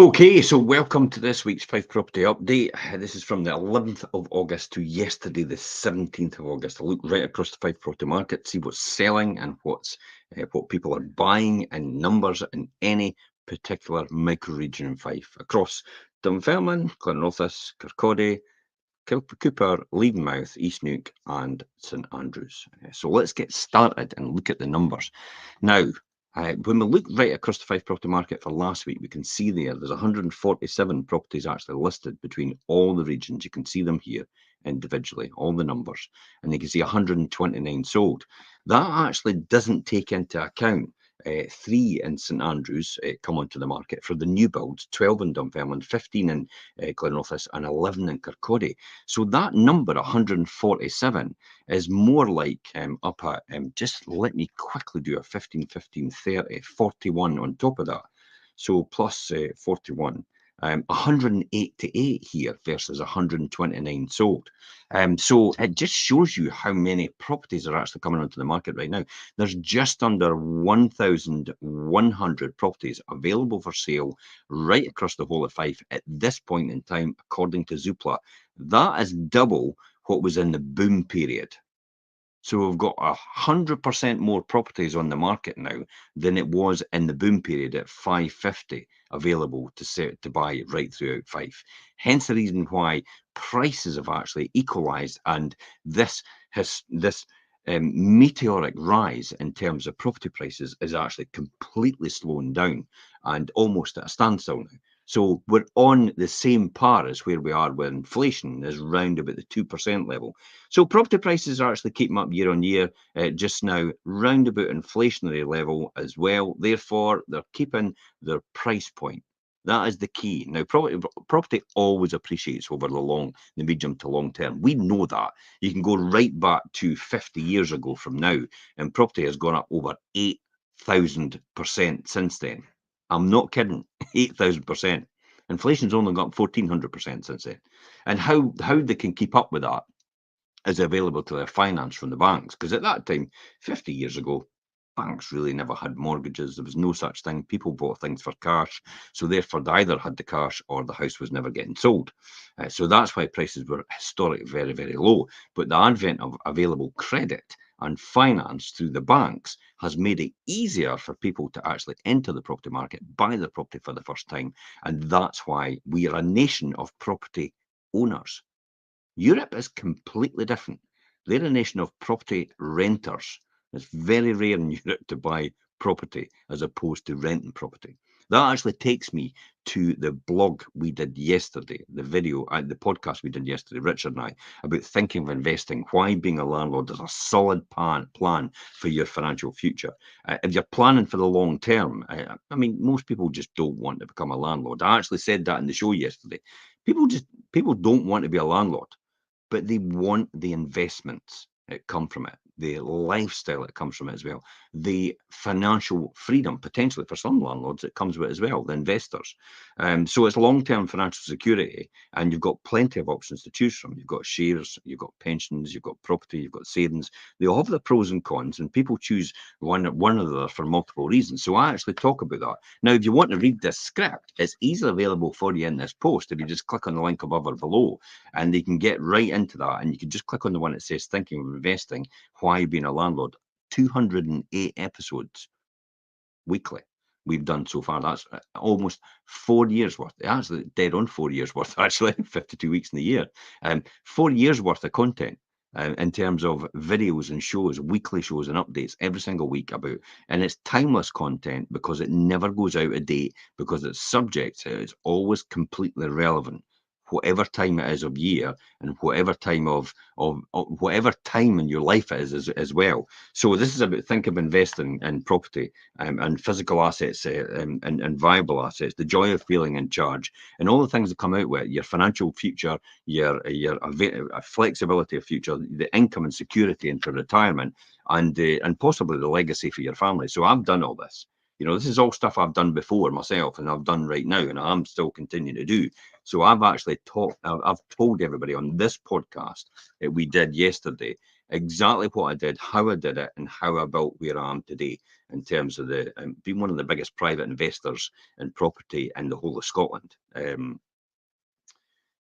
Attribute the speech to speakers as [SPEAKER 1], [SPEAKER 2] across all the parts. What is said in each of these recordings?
[SPEAKER 1] Okay, so welcome to this week's Fife Property Update. This is from the 11th of August to yesterday, the 17th of August. I look right across the Fife Property market, see what's selling and what people are buying and numbers in any particular microregion in Fife across Dunfermline, Glenrothes, Kirkcaldy, Cooper, Leavenmouth, East Neuk, and St Andrews. So let's get started and look at the numbers. Now, when we look right across the Fife property market for last week, we can see there's 147 properties actually listed between all the regions. You can see them here individually, all the numbers, and you can see 129 sold. That actually doesn't take into account three in St Andrews come onto the market for the new builds, 12 in Dunfermline, 15 in Glenrothes, and 11 in Kirkcaldy. So that number, 147, is more like up at, just let me quickly do a 15, 15, 30, 41 on top of that. So plus 41. 188 here versus 129 sold. So it just shows you how many properties are actually coming onto the market right now. There's just under 1,100 properties available for sale right across the whole of Fife at this point in time, according to Zoopla. That is double what was in the boom period. So we've got 100% more properties on the market now than it was in the boom period at 550 available to buy right throughout Fife. Hence the reason why prices have actually equalised, and this meteoric rise in terms of property prices is actually completely slowing down and almost at a standstill now. So we're on the same par as where we are with inflation, is round about the 2% level. So property prices are actually keeping up year on year, just now round about inflationary level as well. Therefore, they're keeping their price point. That is the key. Now, property always appreciates over the medium to long term. We know that. You can go right back to 50 years ago from now, and property has gone up over 8,000% since then. I'm not kidding. 8,000%. Inflation's only got 1,400% since then. And how they can keep up with that is available to their finance from the banks. Because at that time, 50 years ago, banks really never had mortgages. There was no such thing. People bought things for cash. So therefore, they either had the cash or the house was never getting sold. So that's why prices were historically very, very low. But the advent of available credit and finance through the banks has made it easier for people to actually enter the property market, buy the property for the first time. And that's why we are a nation of property owners. Europe is completely different. They're a nation of property renters. It's very rare in Europe to buy property as opposed to renting property. That actually takes me to the blog we did yesterday, the podcast we did yesterday, Richard and I, about thinking of investing, why being a landlord is a solid plan for your financial future. If you're planning for the long term, I mean, most people just don't want to become a landlord. I actually said that in the show yesterday. People don't want to be a landlord, but they want the investments that come from it, the lifestyle that comes from it as well, the financial freedom potentially for some landlords that comes with it as well, the investors. So it's long-term financial security, and you've got plenty of options to choose from. You've got shares, you've got pensions, you've got property, you've got savings. They all have the pros and cons, and people choose one or the other for multiple reasons. So I actually talk about that. Now, if you want to read this script, it's easily available for you in this post. If you just click on the link above or below, and they can get right into that, and you can just click on the one that says thinking of investing, why being a landlord. 208 episodes weekly we've done so far. That's almost 4 years worth. Actually, dead on 4 years worth, actually, 52 weeks in the year. 4 years worth of content in terms of videos and shows, weekly shows and updates every single week about, and it's timeless content because it never goes out of date, because it's subject, it's always completely relevant, whatever time it is of year and whatever time of whatever time in your life it is as well. So this is about think of investing in property and physical assets and viable assets, the joy of feeling in charge, and all the things that come out with it, your financial future, your flexibility of future, the income and security into retirement, and possibly the legacy for your family. So I've done all this. You know, this is all stuff I've done before myself, and I've done right now, and I'm still continuing to do. So I've actually I've told everybody on this podcast that we did yesterday exactly what I did, how I did it, and how I built where I am today in terms of the being one of the biggest private investors in property in the whole of Scotland.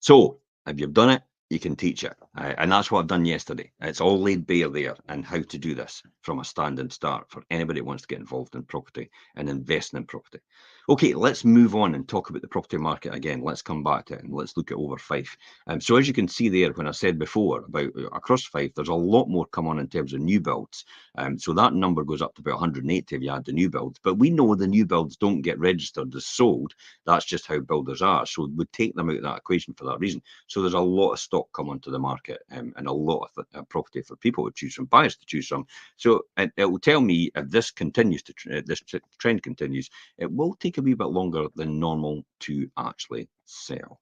[SPEAKER 1] So if you've done it, you can teach it. And that's what I've done yesterday. It's all laid bare there and how to do this from a standing start for anybody who wants to get involved in property and investing in property. Okay, let's move on and talk about the property market again. Let's come back to it and let's look at over Fife. So as you can see there, when I said before about across Fife, there's a lot more come on in terms of new builds. So that number goes up to about 180 if you add the new builds. But we know the new builds don't get registered as sold. That's just how builders are. So we take them out of that equation for that reason. So there's a lot of stock come onto the market and a lot of property for people to choose from, buyers to choose from. So it will tell me if this continues to this trend continues, it will take a wee bit longer than normal to actually sell.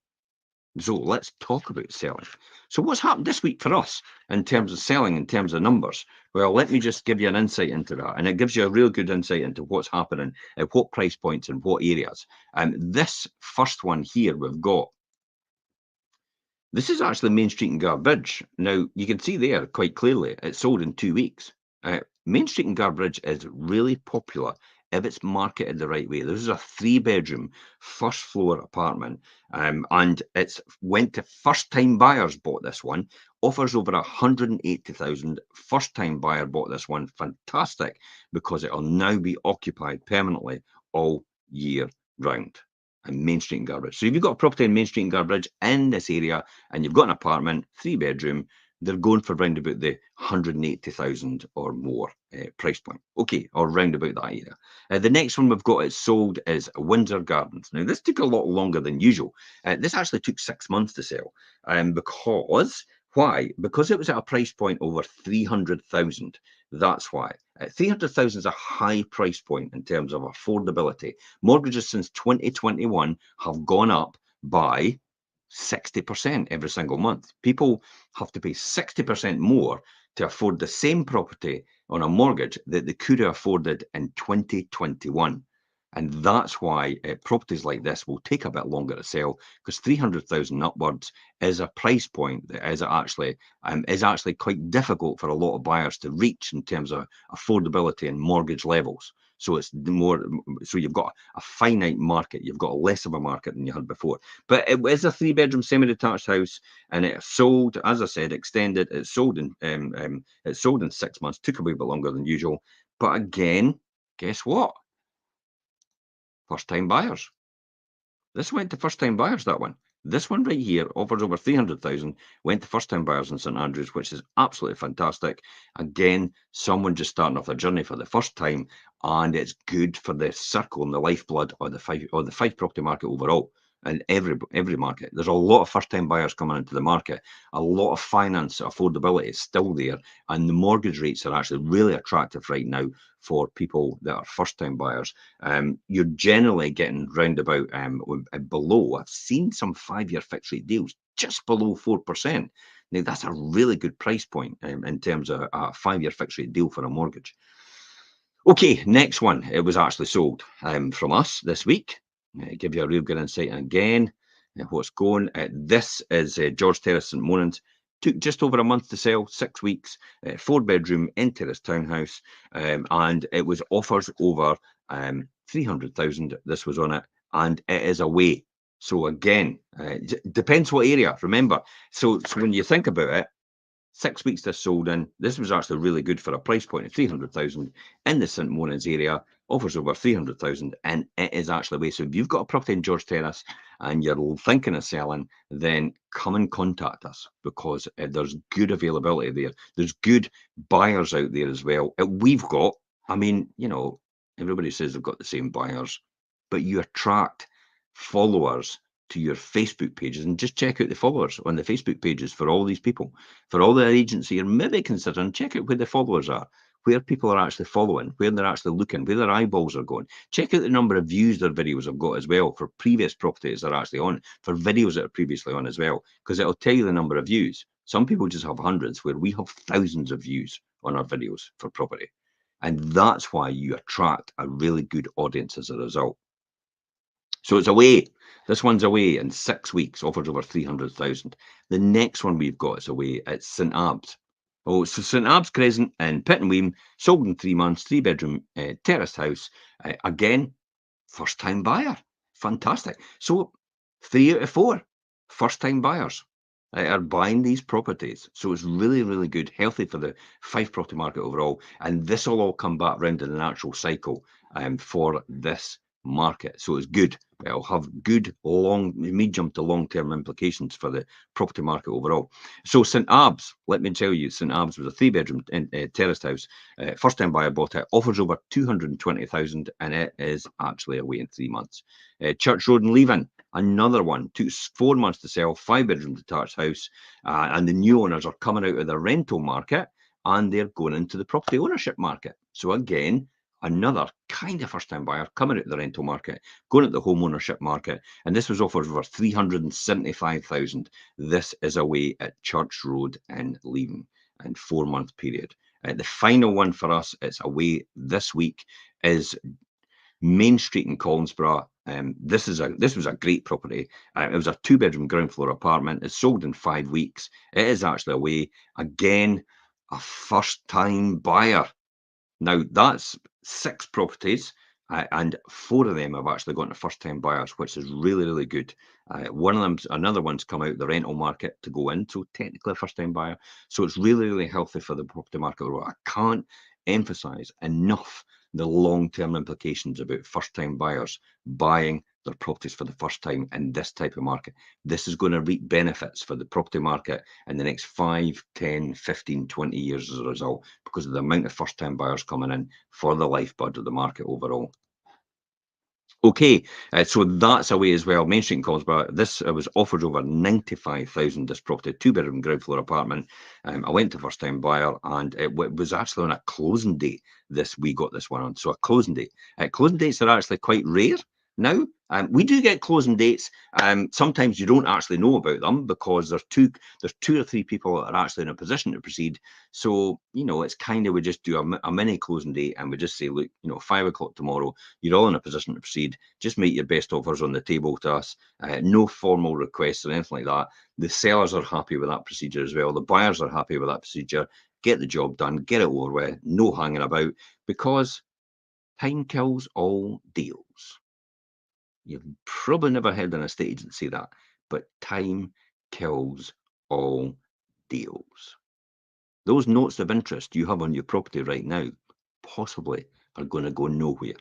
[SPEAKER 1] So let's talk about selling. So what's happened this week for us in terms of selling, in terms of numbers? Well, let me just give you an insight into that. And it gives you a real good insight into what's happening at what price points and what areas. And this first one here we've got, this is actually Main Street and Gar Bridge. Now, you can see there quite clearly it sold in 2 weeks. Main Street and Gar Bridge is really popular if it's marketed the right way. This is a 3-bedroom, first floor apartment, and it's went to first-time buyers bought this one. Offers over 180,000. First-time buyer bought this one. Fantastic, because it'll now be occupied permanently all year round. And Main Street and Gar Bridge. So if you've got a property in Main Street and Gar Bridge in this area and you've got an apartment, 3-bedroom, they're going for round about the 180,000 or more price point. Okay, or round about that area. The next one we've got it sold is Windsor Gardens. Now, this took a lot longer than usual. This actually took 6 months to sell. Because, why? Because it was at a price point over 300,000. That's why. 300,000 is a high price point in terms of affordability. Mortgages since 2021 have gone up by 60% every single month. People have to pay 60% more to afford the same property on a mortgage that they could have afforded in 2021. And that's why properties like this will take a bit longer to sell, because 300,000 upwards is a price point that is actually quite difficult for a lot of buyers to reach in terms of affordability and mortgage levels. So it's more. So you've got a finite market. You've got less of a market than you had before. But it is a 3-bedroom semi-detached house, and it sold, as I said, extended. It sold in 6 months. Took a wee bit longer than usual. But again, guess what? First-time buyers. This went to first-time buyers, that one. This one right here offers over 300,000, went to first-time buyers in St Andrews, which is absolutely fantastic. Again, someone just starting off their journey for the first time, and it's good for the circle and the lifeblood of the Fife property market overall. And every market, there's a lot of first-time buyers coming into the market. A lot of finance affordability is still there, and the mortgage rates are actually really attractive right now for people that are first-time buyers. You're generally getting round about below. I've seen some 5-year fixed rate deals just below 4%. Now that's a really good price point in terms of a 5-year fixed rate deal for a mortgage. Okay, next one. It was actually sold from us this week. Give you a real good insight again what's going. This is George Terrace, St Monans. Took just over a month to sell, 6 weeks, 4-bedroom end terrace townhouse, and it was offers over 300,000. This was on it, and it is away. So again, depends what area. Remember, so when you think about it, 6 weeks this sold in. This was actually really good for a price point of 300,000 in the St Monans area. Offers over 300,000, and it is actually away. So if you've got a property in George Terrace and you're thinking of selling, then come and contact us, because there's good availability there. There's good buyers out there as well. We've got, I mean, everybody says they've got the same buyers, but you attract followers to your Facebook pages, and just check out the followers on the Facebook pages for all these people, for all the agents you're maybe considering. Check out where the followers are, where people are actually following, where they're actually looking, where their eyeballs are going. Check out the number of views their videos have got as well for previous properties they're actually on, for videos that are previously on as well, because it'll tell you the number of views. Some people just have hundreds, where we have thousands of views on our videos for property. And that's why you attract a really good audience as a result. So it's away. This one's away in 6 weeks, offers over 300,000. The next one we've got is away at St Abbs. Oh, so St Abbs Crescent in Pittenweem, sold in 3 months, three-bedroom terraced house. Again, first-time buyer. Fantastic. So 3 out of 4 first-time buyers are buying these properties. So it's really, really good, healthy for the Fife property market overall. And this will all come back round in an actual cycle for this market. So it's good. It'll have good medium to long-term implications for the property market overall. So St Abbs, let me tell you, St Abbs was a three-bedroom terraced house. First-time buyer bought it, offers over 220,000, and it is actually away in 3 months. Church Road in Leven, another one, took 4 months to sell, five-bedroom detached house, and the new owners are coming out of the rental market and they're going into the property ownership market. So again, another kind of first-time buyer coming out of the rental market, going into the home ownership market, and this was offered over 375,000. This is away at Church Road in Leven in 4 month period. The final one for us, it's away this week, is Main Street in Collinsborough. This was a great property. It was a two-bedroom ground floor apartment. It's sold in 5 weeks. It is actually away again, a first-time buyer. Now, that's 6 properties, and 4 of them have actually gone to first-time buyers, which is really, really good. Another one's come out the rental market to go in, so technically a first-time buyer. So it's really, really healthy for the property market overall. I can't emphasize enough the long-term implications about first-time buyers buying their properties for the first time in this type of market. This is going to reap benefits for the property market in the next 5, 10, 15, 20 years as a result, because of the amount of first-time buyers coming in for the lifeblood of the market overall. Okay, so that's away as well. Main Street in Collinsborough. This was offered over 95,000. This property, two-bedroom ground floor apartment. I went to first-time buyer, and it was actually on a closing date. We got this one on. So a closing date. Closing dates are actually quite rare now. We do get closing dates. Sometimes you don't actually know about them because there's two or three people that are actually in a position to proceed. So it's kind of, we just do a mini closing date, and we just say, look, 5 o'clock tomorrow, you're all in a position to proceed. Just make your best offers on the table to us. No formal requests or anything like that. The sellers are happy with that procedure as well. The buyers are happy with that procedure. Get the job done, get it over with, no hanging about, because time kills all deals. You've probably never heard an estate agent say that, but time kills all deals. Those notes of interest you have on your property right now possibly are going to go nowhere,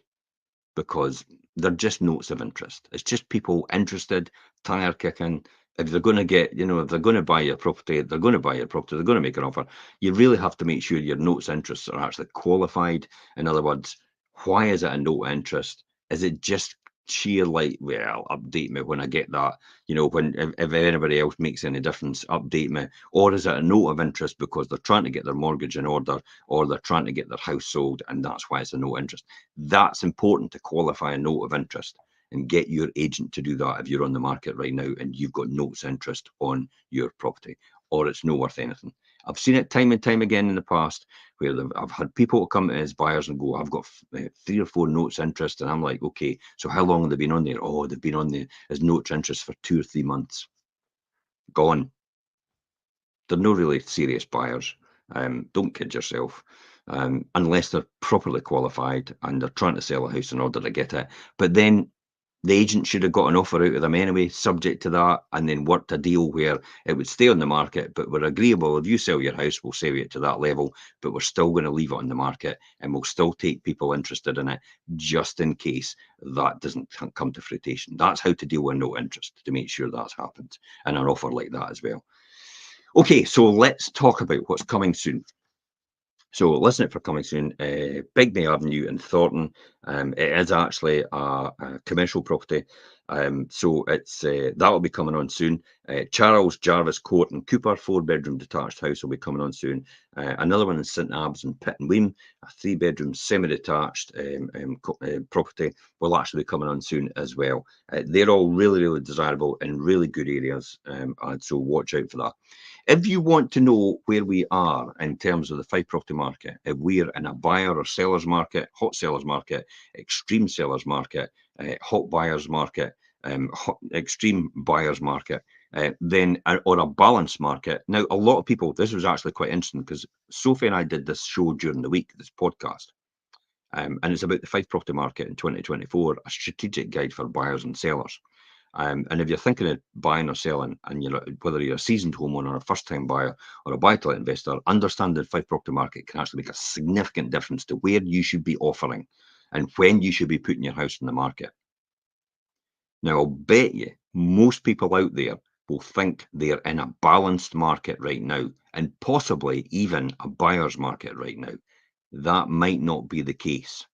[SPEAKER 1] because they're just notes of interest. It's just people interested, tire kicking. If they're going to if they're going to buy your property, they're going to buy your property, they're going to make an offer. You really have to make sure your notes of interest are actually qualified. In other words, why is it a note of interest? Is it just sheer well, update me when I get that, if anybody else makes any difference, update me? Or is it a note of interest because they're trying to get their mortgage in order, or they're trying to get their house sold, and that's why it's a note of interest? That's important to qualify a note of interest, and get your agent to do that if you're on the market right now and you've got notes of interest on your property, or it's not worth anything. I've seen it time and time again in the past where I've had people come as buyers and go, I've got 3 or 4 notes of interest, and I'm like, okay, so how long have they been on there? Oh, they've been on there as notes of interest for 2 or 3 months. Gone. They're no really serious buyers. Don't kid yourself. Unless they're properly qualified and they're trying to sell a house in order to get it. But then the agent should have got an offer out of them anyway, subject to that, and then worked a deal where it would stay on the market, but we're agreeable. If you sell your house, we'll sell it to that level, but we're still going to leave it on the market, and we'll still take people interested in it just in case that doesn't come to fruition. That's how to deal with no interest, to make sure that's happened, and an offer like that as well. Okay, so let's talk about what's coming soon. So listen out for coming soon. Bigby Avenue in Thornton. It is actually a commercial property. So it's that will be coming on soon. Charles Jarvis Court in Cooper, 4-bedroom detached house, will be coming on soon. Another one in St Abbs in Pittenweem, a 3-bedroom semi-detached property, will actually be coming on soon as well. They're all really, really desirable in really good areas, and so watch out for that. If you want to know where we are in terms of the Fife property market, if we're in a buyer or seller's market, hot seller's market, extreme seller's market, hot buyer's market, extreme buyer's market, then or a balanced market. Now, a lot of people, this was actually quite interesting because Sophie and I did this show during the week, this podcast, and it's about the Fife property market in 2024, a strategic guide for buyers and sellers. And if you're thinking of buying or selling, and whether you're a seasoned homeowner, a first-time buyer, or a buy-to-let investor, understand the Fife property market can actually make a significant difference to where you should be offering and when you should be putting your house in the market. Now, I'll bet you most people out there will think they're in a balanced market right now, and possibly even a buyer's market right now. That might not be the case.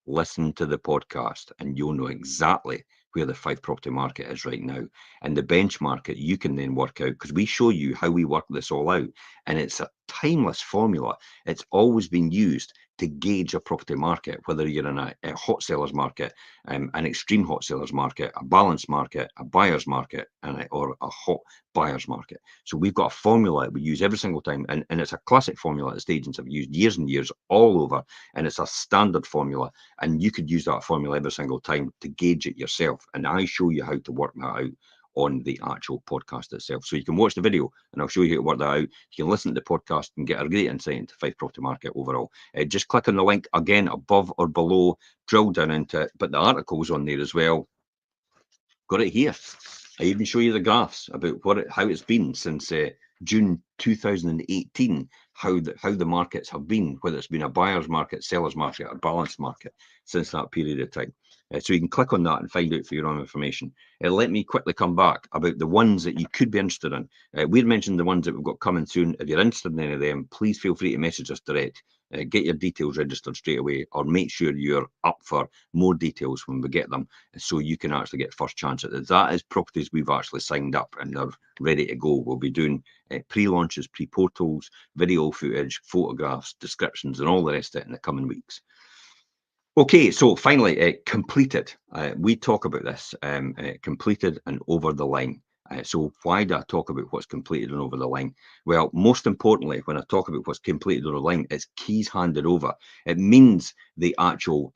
[SPEAKER 1] Listen to the podcast and you'll know exactly where the Fife property market is right now. And the benchmark you can then work out, because we show you how we work this all out. And it's a timeless formula. It's always been used to gauge a property market, whether you're in a hot sellers market, an extreme hot sellers market, a balanced market, a buyer's market, or a hot buyer's market. So we've got a formula that we use every single time. And it's a classic formula that estate agents have used years and years all over. And it's a standard formula. And you could use that formula every single time to gauge it yourself. And I show you how to work that out on the actual podcast itself. So you can watch the video and I'll show you how to work that out. You can listen to the podcast and get a great insight into Fife property market overall. Just click on the link again above or below, drill down into it. But the article's on there as well. Got it here. I even show you the graphs about how it's been since June 2018, how the markets have been, whether it's been a buyer's market, seller's market, or balanced market since that period of time. So you can click on that and find out for your own information. Let me quickly come back about the ones that you could be interested in. We've mentioned the ones that we've got coming soon. If you're interested in any of them, please feel free to message us direct. Get your details registered straight away, or make sure you're up for more details when we get them, so you can actually get first chance at it. That is properties we've actually signed up and they're ready to go. We'll be doing pre-launches, pre-portals, video footage, photographs, descriptions, and all the rest of it in the coming weeks. Okay, so finally, completed. We talk about this, completed and over the line. So why do I talk about what's completed and over the line? Well, most importantly, when I talk about what's completed over the line, it's keys handed over. It means the actual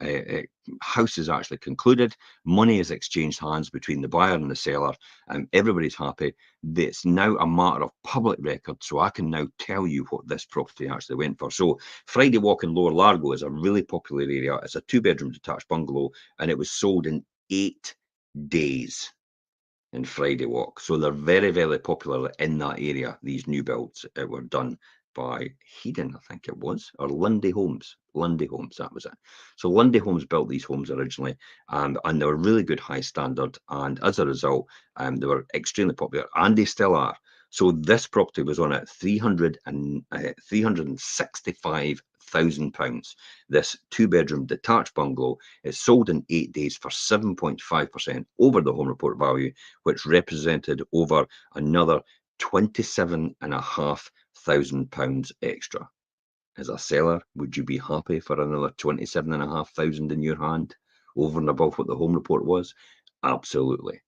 [SPEAKER 1] house is actually concluded, money is exchanged hands between the buyer and the seller, and everybody's happy. It's now a matter of public record, so I can now tell you what this property actually went for. So Friday Walk in Lower Largo is a really popular area. It's a 2-bedroom detached bungalow, and it was sold in 8 days in Friday Walk. So they're very, very popular in that area. These new builds were done by Hedon, I think it was, or Lundy Homes. Lundy Homes, that was it. So Lundy Homes built these homes originally, and they were really good, high standard. And as a result, they were extremely popular, and they still are. So this property was on at £365,000. This 2-bedroom detached bungalow is sold in 8 days for 7.5% over the home report value, which represented over another £27,500 extra. As a seller, would you be happy for another £27,500 in your hand over and above what the home report was? Absolutely.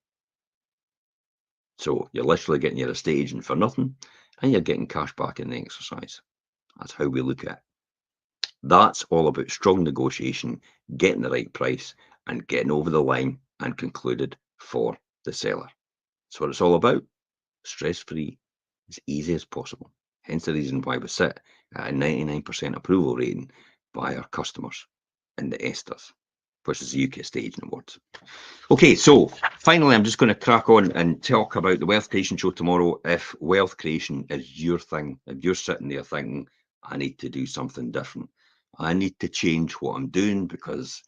[SPEAKER 1] So you're literally getting your estate agent for nothing, and you're getting cash back in the exercise. That's how we look at it. That's all about strong negotiation, getting the right price, and getting over the line and concluded for the seller. That's what it's all about. Stress-free, as easy as possible. Hence the reason why we sit at a 99% approval rating by our customers in the ESTAs, which is the UK Estate Agent Awards. Okay, so finally, I'm just going to crack on and talk about the wealth creation show tomorrow. If wealth creation is your thing, if you're sitting there thinking, I need to do something different, I need to change what I'm doing because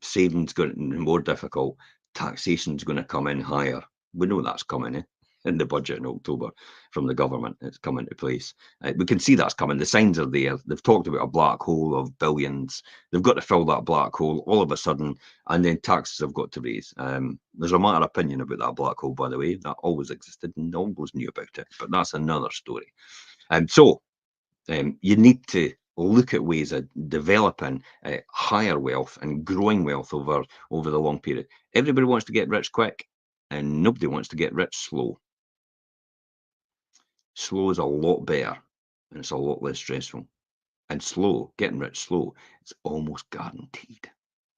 [SPEAKER 1] saving's going to be more difficult, taxation's going to come in higher. We know that's coming in the budget in October from the government. It's coming into place. We can see that's coming. The signs are there. They've talked about a black hole of billions. They've got to fill that black hole all of a sudden, and then taxes have got to raise. There's a matter of opinion about that black hole, by the way. That always existed and no one always knew about it, but that's another story. So you need to look at ways of developing higher wealth and growing wealth over the long period. Everybody wants to get rich quick, and nobody wants to get rich slow. Slow is a lot better, and it's a lot less stressful. And slow, getting rich slow, it's almost guaranteed.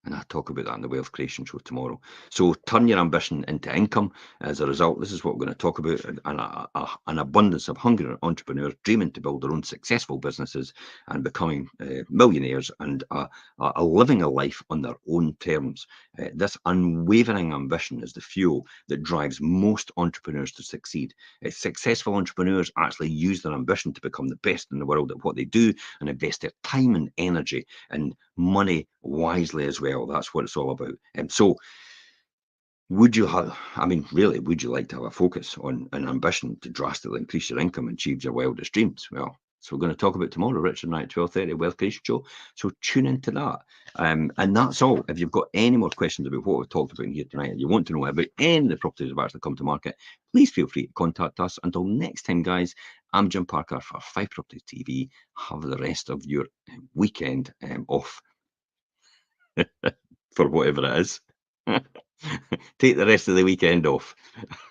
[SPEAKER 1] And I talk about that in the Wealth Creation Show tomorrow. So turn your ambition into income. As a result, this is what we're going to talk about: an abundance of hungry entrepreneurs dreaming to build their own successful businesses and becoming millionaires and living a life on their own terms. This unwavering ambition is the fuel that drives most entrepreneurs to succeed. Successful entrepreneurs actually use their ambition to become the best in the world at what they do and invest their time and energy and money wisely as well. That's what it's all about. So would you have, I mean, really, would you like to have a focus on an ambition to drastically increase your income and achieve your wildest dreams? Well, so we're going to talk about tomorrow, Richard and I, at 12:30, Wealth Creation Show. So tune into that. And that's all. If you've got any more questions about what we've talked about in here tonight, and you want to know about any of the properties that have actually come to market, please feel free to contact us. Until next time, guys, I'm Jim Parker for Fife Properties TV. Have the rest of your weekend off for whatever it is. Take the rest of the weekend off.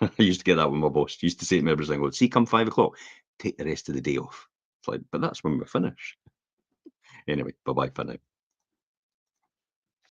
[SPEAKER 1] I used to get that with my boss. He used to say to me every single, see, come 5 o'clock, take the rest of the day off. It's like, but that's when we're finished. Anyway, bye-bye for now.